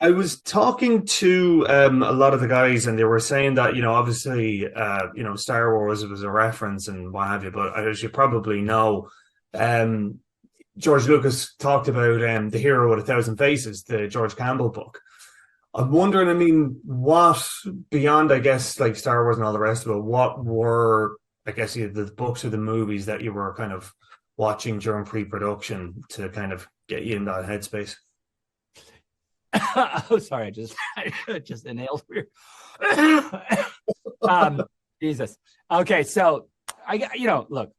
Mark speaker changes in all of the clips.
Speaker 1: I was talking to a lot of the guys, and they were saying that obviously, Star Wars was a reference and what have you. But as you probably know, um, George Lucas talked about the Hero with a Thousand Faces, the George Campbell book. I'm wondering, I mean, what beyond, I guess, like Star Wars and all the rest of it, what were, I guess, either the books or the movies that you were kind of watching during pre-production to kind of get you in that headspace?
Speaker 2: Oh, sorry, I just inhaled weird. um, Jesus. Okay, so look,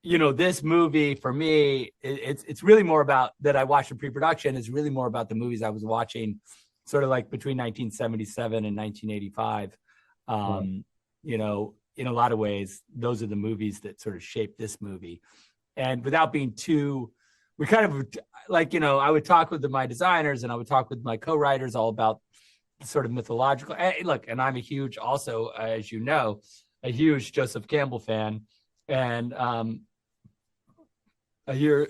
Speaker 2: this movie for me, it's really more about that I watched in pre-production. It's really more about the movies I was watching, sort of like between 1977 and 1985.
Speaker 1: Right.
Speaker 2: In a lot of ways, those are the movies that sort of shaped this movie. And without being too, we kind of like, I would talk with my designers and I would talk with my co-writers all about sort of mythological. Look, and I'm a huge, also, as you know, a huge Joseph Campbell fan. And I hear,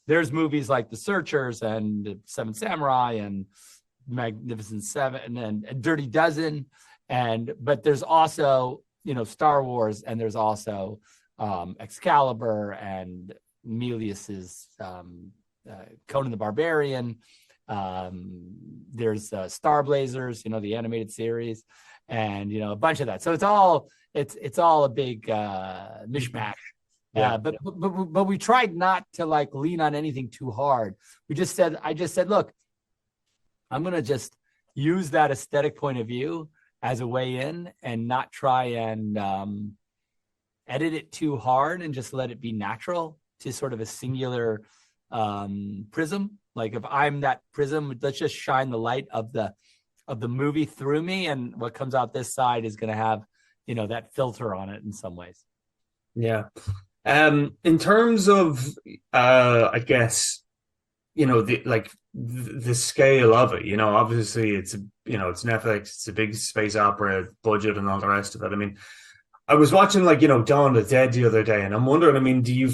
Speaker 2: there's movies like The Searchers and Seven Samurai and Magnificent Seven and Dirty Dozen. But there's also, Star Wars, and there's also Excalibur and Milius's Conan the Barbarian. There's Star Blazers, the animated series, and a bunch of that. So it's all a big mishmash.
Speaker 1: Yeah.
Speaker 2: But we tried not to like lean on anything too hard. I just said, look, I'm gonna just use that aesthetic point of view as a way in, and not try and edit it too hard, and just let it be natural to sort of a singular prism. Like if I'm that prism, let's just shine the light of the movie through me, and what comes out this side is going to have that filter on it in some ways.
Speaker 1: Yeah. In terms of, I guess, the scale of it, obviously it's Netflix, it's a big space opera budget and all the rest of it. I mean, I was watching Dawn of the Dead the other day, and I'm wondering, I mean, do you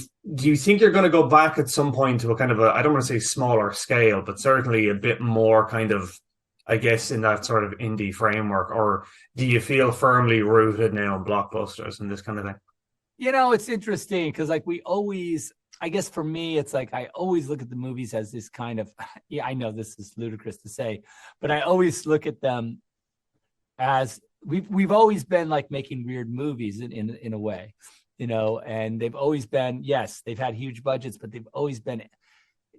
Speaker 1: think you're going to go back at some point to a kind of I don't want to say smaller scale, but certainly a bit more kind of, I guess, in that sort of indie framework, or do you feel firmly rooted now in blockbusters and this kind of thing?
Speaker 2: It's interesting because I guess for me, it's like I always look at the movies as this kind of, yeah, I know this is ludicrous to say, but I always look at them as we've always been like making weird movies in a way, and they've always been, yes, they've had huge budgets, but they've always been,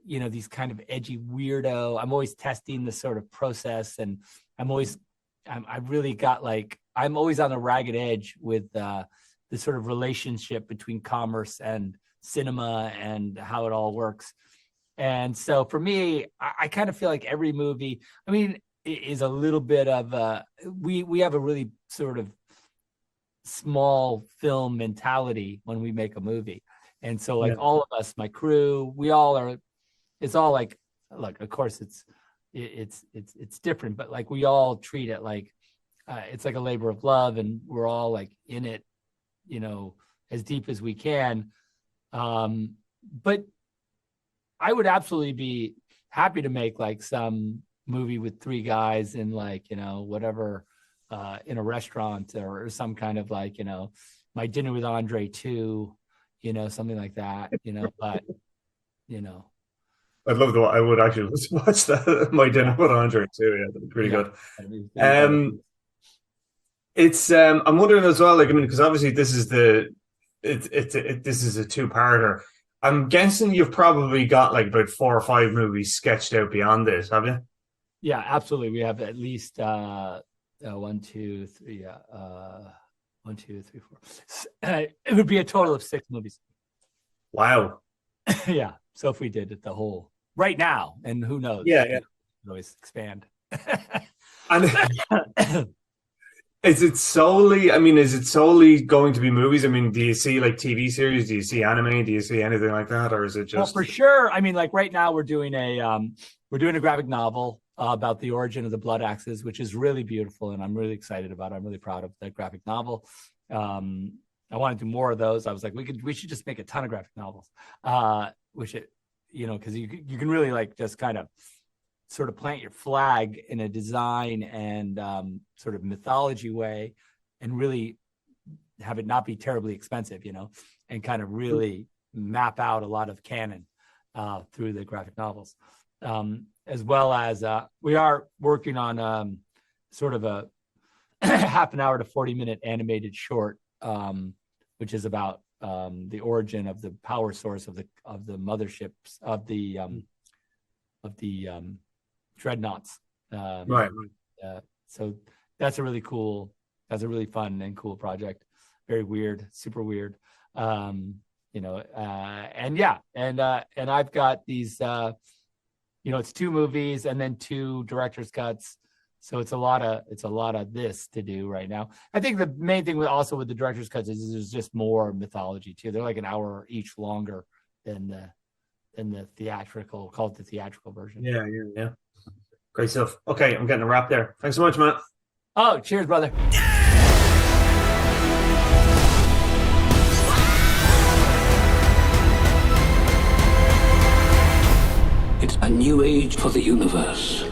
Speaker 2: these kind of edgy weirdo. I'm always testing the sort of process, and I really got like, I'm always on the ragged edge with the sort of relationship between commerce and cinema and how it all works. And so for me, I kind of feel like every movie, I mean, is a little bit of we have a really sort of small film mentality when we make a movie. And so like
Speaker 1: Yeah.
Speaker 2: all of us, my crew, we all are, it's all like, look, of course it's different, but like we all treat it like it's like a labor of love, and we're all like in it, as deep as we can. But I would absolutely be happy to make like some movie with three guys in like, whatever, in a restaurant, or some kind of like, My Dinner with Andre 2, something like that, but,
Speaker 1: I would actually watch that. My Dinner
Speaker 2: yeah,
Speaker 1: with Andre too. Yeah, that'd be pretty
Speaker 2: yeah.
Speaker 1: good.
Speaker 2: That would
Speaker 1: Um,
Speaker 2: be,
Speaker 1: it's I'm wondering as well, like, I mean, because obviously this is a two-parter. I'm guessing you've probably got like about four or five movies sketched out beyond this, have you?
Speaker 2: yeah, absolutely. We have at least, one, two, three, one, two, three, four. It would be a total of 6 movies.
Speaker 1: Wow.
Speaker 2: Yeah. So if we did it the whole right now, and who knows,
Speaker 1: Yeah, yeah.
Speaker 2: always expand.
Speaker 1: And is it solely going to be movies? I mean, do you see like TV series? Do you see anime? Do you see anything like that? Or is it
Speaker 2: Well,
Speaker 1: just,
Speaker 2: for sure. I mean, like right now we're doing a graphic novel about the origin of the Blood Axes, which is really beautiful, and I'm really excited about it. I'm really proud of that graphic novel. I want to do more of those. I was like, we should just make a ton of graphic novels, which because you can really like just kind of sort of plant your flag in a design and sort of mythology way, and really have it not be terribly expensive, and kind of really map out a lot of canon through the graphic novels, as well as we are working on sort of a half an hour to 40-minute animated short, which is about the origin of the power source of the motherships of the dreadnoughts.
Speaker 1: Right.
Speaker 2: So that's a really fun and cool project. Very weird, super weird. And I've got these, it's 2 movies and then 2 director's cuts. So it's a lot of this to do right now. I think the main thing with the director's cuts is there's just more mythology too. They're like an hour each longer than the theatrical, called the theatrical version.
Speaker 1: Yeah. Great stuff. Okay, I'm getting a wrap there. Thanks so much, Matt.
Speaker 2: Oh, cheers, brother.
Speaker 3: It's a new age for the universe.